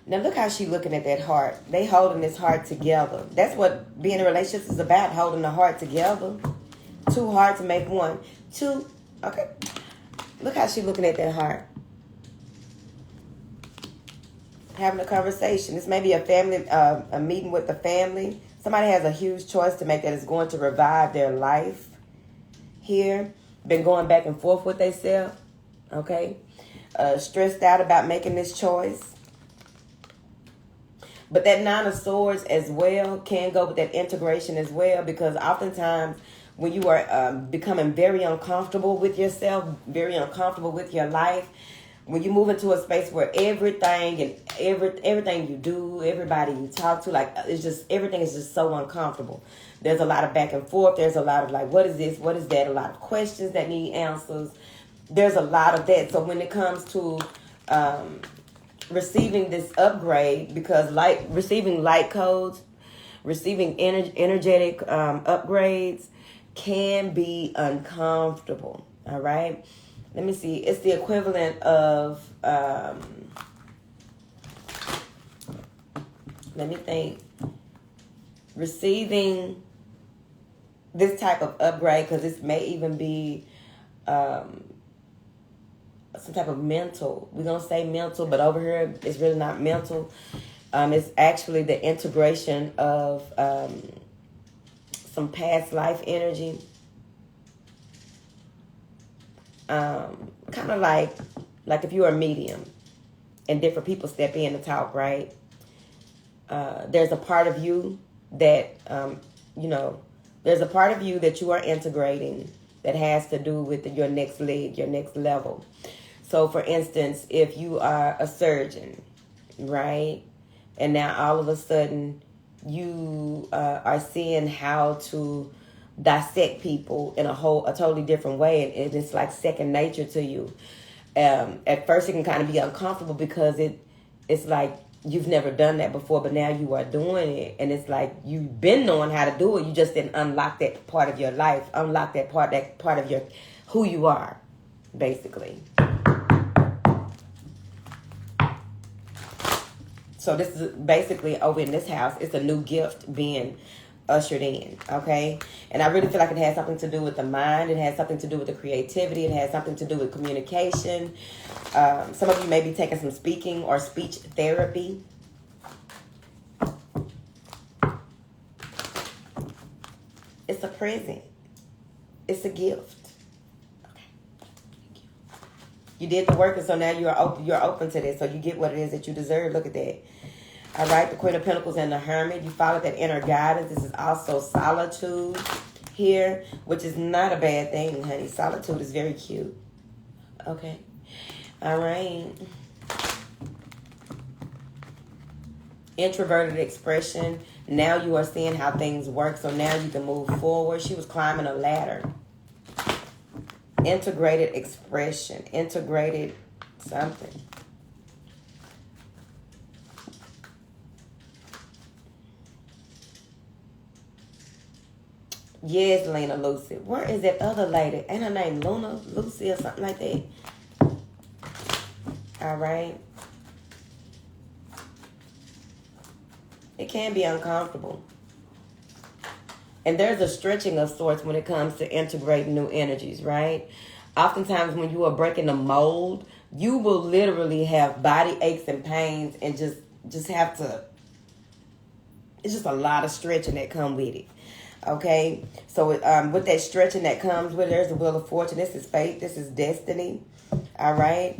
Now look how she looking at that heart. They holding this heart together. That's what being in a relationship is about, holding the heart together. Two hearts make one. Two, okay. Look how she looking at that heart. Having a conversation. This may be a family, a meeting with the family. Somebody has a huge choice to make that is going to revive their life here. Been going back and forth with themselves, okay? Stressed out about making this choice. But that Nine of Swords as well can go with that integration as well, because oftentimes when you are becoming very uncomfortable with yourself, very uncomfortable with your life, when you move into a space where everything you do, everybody you talk to, like it's just everything is just so uncomfortable. There's a lot of back and forth. There's a lot of like, what is this? What is that? A lot of questions that need answers. There's a lot of that. So when it comes to receiving this upgrade, because receiving light codes, receiving energetic upgrades can be uncomfortable. All right. Let me see. It's the equivalent of, let me think, receiving this type of upgrade, because this may even be some type of mental. We're going to say mental, but over here, it's really not mental. It's actually the integration of some past life energy. Kind of like if you're a medium and different people step in to talk, right? There's a part of you that, there's a part of you that you are integrating that has to do with your next leg, your next level. So, for instance, if you are a surgeon, right? And now all of a sudden you are seeing how to dissect people in a totally different way, and it's like second nature to you. At first, it can kind of be uncomfortable because it's like you've never done that before, but now you are doing it, and it's like you've been knowing how to do it. You just didn't unlock that part of your life, unlock that part of your who you are, basically. So this is basically over in this house. It's a new gift being ushered in, okay? And I really feel like it has something to do with the mind. It has something to do with the creativity. It has something to do with communication. Some of you may be taking some speaking or speech therapy. It's a present. It's a gift. Okay. Thank you. You did the work, and so now you're open to this. So you get what it is that you deserve. Look at that. All right, the Queen of Pentacles and the Hermit. You followed that inner guidance. This is also solitude here, which is not a bad thing, honey. Solitude is very cute. Okay. All right. Introverted expression. Now you are seeing how things work, so now you can move forward. She was climbing a ladder. Integrated expression. Integrated something. Yes, Lena Lucy. Where is that other lady? Ain't her name Luna Lucy or something like that? All right. It can be uncomfortable. And there's a stretching of sorts when it comes to integrating new energies, right? Oftentimes when you are breaking the mold, you will literally have body aches and pains and just have to, it's just a lot of stretching that come with it. Okay, so with that stretching that comes with it, there's the Wheel of Fortune. This is fate. This is destiny. All right.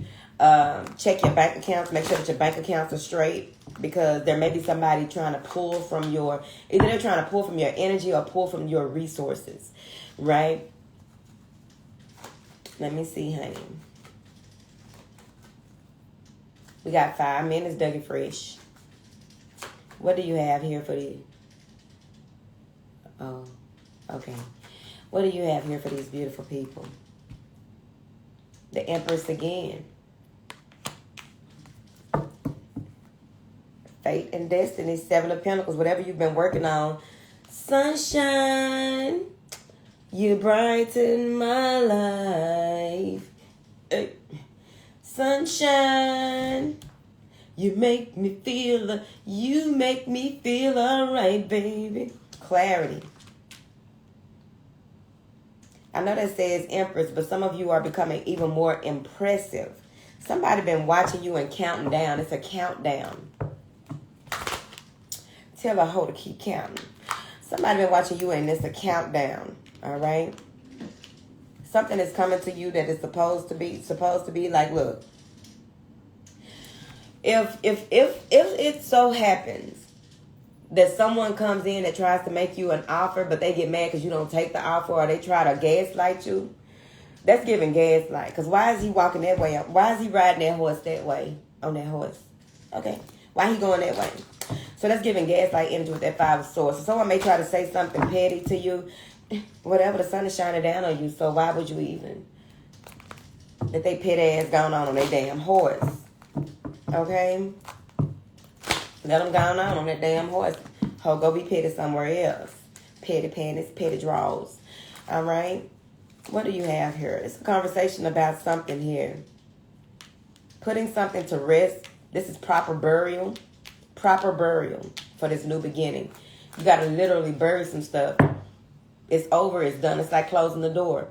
Check your bank accounts. Make sure that your bank accounts are straight, because there may be somebody trying to pull from either they're trying to pull from your energy or pull from your resources, right? Let me see, honey. We got 5 minutes, Dougie Fresh. What do you have here for the... Oh, okay. What do you have here for these beautiful people? The Empress again. Fate and destiny, 7 of Pentacles, whatever you've been working on. Sunshine, you brighten my life. Sunshine, you make me feel alright, baby. Clarity. I know that says Empress, but some of you are becoming even more impressive. Somebody been watching you and counting down. It's a countdown. Tell a hoe to keep counting. Somebody been watching you and it's a countdown. All right. Something is coming to you that is supposed to be like, look. If it so happens that someone comes in that tries to make you an offer, but they get mad because you don't take the offer, or they try to gaslight you, that's giving gaslight. Because why is he walking that way? Why is he riding that horse that way on that horse? Okay. Why he going that way? So that's giving gaslight energy with that 5 of Swords. So someone may try to say something petty to you. Whatever, the sun is shining down on you, so why would you even let they pit ass going on their damn horse? Okay? Let them go on that damn horse. Ho, go be petty somewhere else. Petty panties, petty draws. All right? What do you have here? It's a conversation about something here. Putting something to rest. This is proper burial. Proper burial for this new beginning. You got to literally bury some stuff. It's over. It's done. It's like closing the door.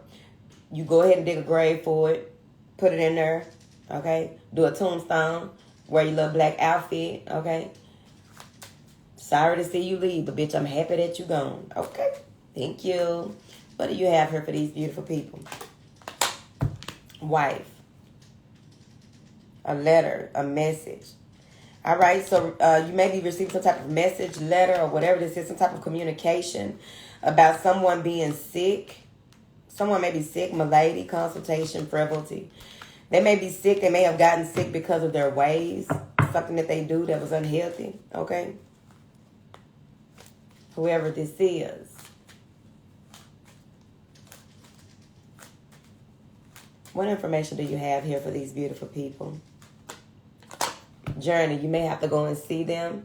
You go ahead and dig a grave for it. Put it in there. Okay? Do a tombstone. Wear your little black outfit. Okay? Sorry to see you leave, but bitch, I'm happy that you gone. Okay? Thank you. What do you have here for these beautiful people? Wife. A letter. A message. All right, so you may be receiving some type of message, letter, or whatever this is, some type of communication about someone being sick. Someone may be sick, malady, consultation, frivolity. They may be sick. They may have gotten sick because of their ways, something that they do that was unhealthy, okay? Whoever this is. What information do you have here for these beautiful people? Journey, you may have to go and see them.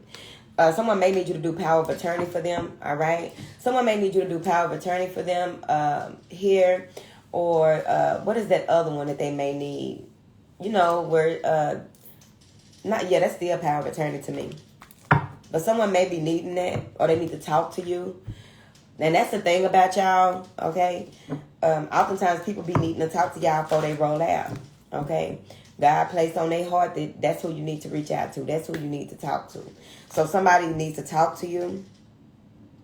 Someone may need you to do power of attorney for them, all right? Someone may need you to do power of attorney for them here. Or what is that other one that they may need? You know, where, that's still power of attorney to me. But someone may be needing that, or they need to talk to you. And that's the thing about y'all, okay? Oftentimes people be needing to talk to y'all before they roll out, okay? God placed on their heart that that's who you need to reach out to. That's who you need to talk to. So somebody needs to talk to you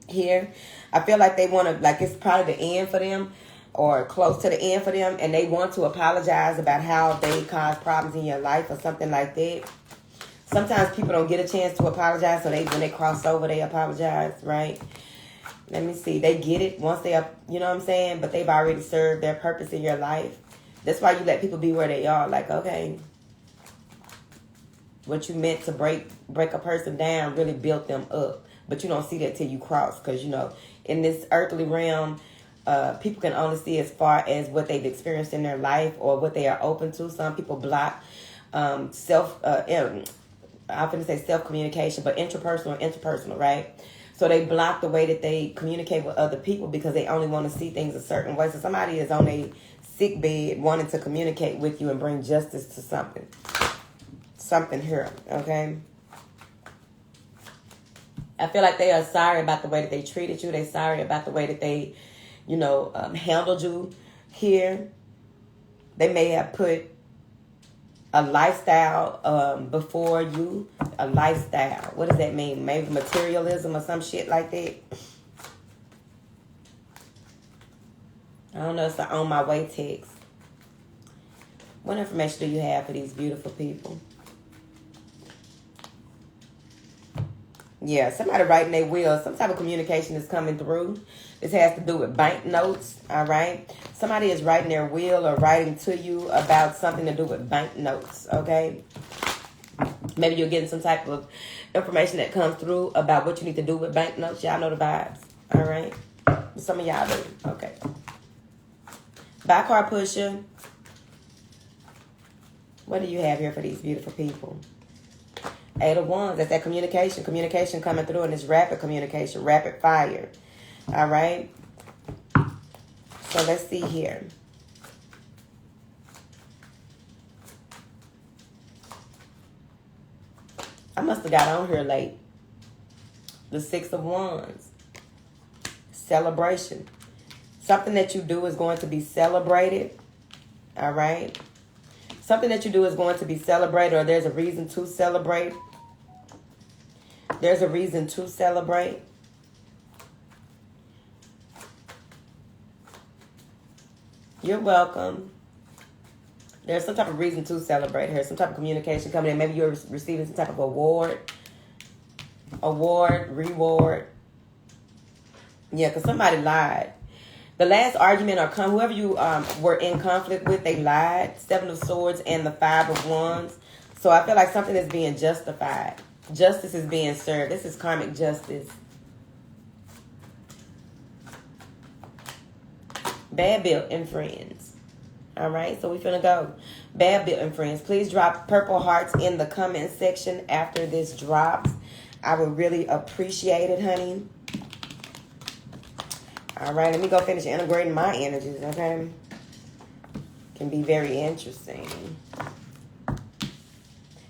here. I feel like they want to, like it's probably the end for them or close to the end for them. And they want to apologize about how they caused problems in your life or something like that. Sometimes people don't get a chance to apologize. So when they cross over, they apologize, right? Let me see. They get it once they, you know what I'm saying? But they've already served their purpose in your life. That's why you let people be where they are. Like, okay, what you meant to break a person down really built them up. But you don't see that till you cross. Because, you know, in this earthly realm, people can only see as far as what they've experienced in their life or what they are open to. Some people block I'm going to say self-communication, but interpersonal, right? So they block the way that they communicate with other people because they only want to see things a certain way. So somebody is on a sick bed wanting to communicate with you and bring justice to something. Something here, okay? I feel like they are sorry about the way that they treated you. They're sorry about the way that they, handled you here. They may have put a lifestyle before you. A lifestyle. What does that mean? Maybe materialism or some shit like that. I don't know. It's an on my way text. What information do you have for these beautiful people? Yeah, somebody writing their will. Some type of communication is coming through. This has to do with banknotes, all right? Somebody is writing their will or writing to you about something to do with banknotes, okay? Maybe you're getting some type of information that comes through about what you need to do with banknotes. Y'all know the vibes, all right? Some of y'all do, okay. Bye, car pusher. What do you have here for these beautiful people? 8 of Wands, that's that communication. Communication coming through, and it's rapid communication, rapid fire. All right? So let's see here. I must have got on here late. The 6 of Wands. Celebration. Something that you do is going to be celebrated. All right? Something that you do is going to be celebrated, or there's a reason to celebrate. There's a reason to celebrate. You're welcome. There's some type of reason to celebrate here. Some type of communication coming in. Maybe you're receiving some type of reward. Yeah, because somebody lied. The last argument or whoever you were in conflict with, they lied. 7 of Swords and the 5 of Wands. So I feel like something is being justified. Justice is being served. This is karmic justice. Bad built-in friends. All right, so we're finna go. Bad built-in friends. Please drop purple hearts in the comment section after this drops. I would really appreciate it, honey. All right, let me go finish integrating my energies, okay? Can be very interesting.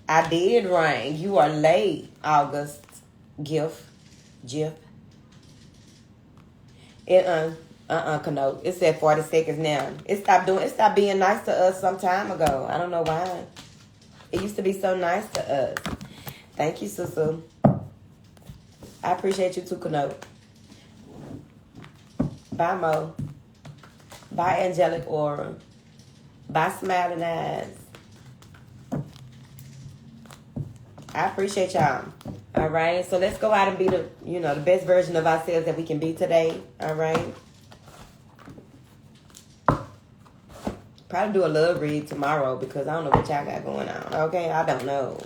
I did ring. You are late, August. Gift. Connote. It said 40 seconds now. It stopped being nice to us some time ago. I don't know why. It used to be so nice to us. Thank you, Susu. I appreciate you too, Connote. Bye, Mo. Bye, Angelic Aura. Bye, Smiling Eyes. I appreciate y'all. All right. So let's go out and be the best version of ourselves that we can be today. All right. Probably do a love read tomorrow because I don't know what y'all got going on. Okay. I don't know.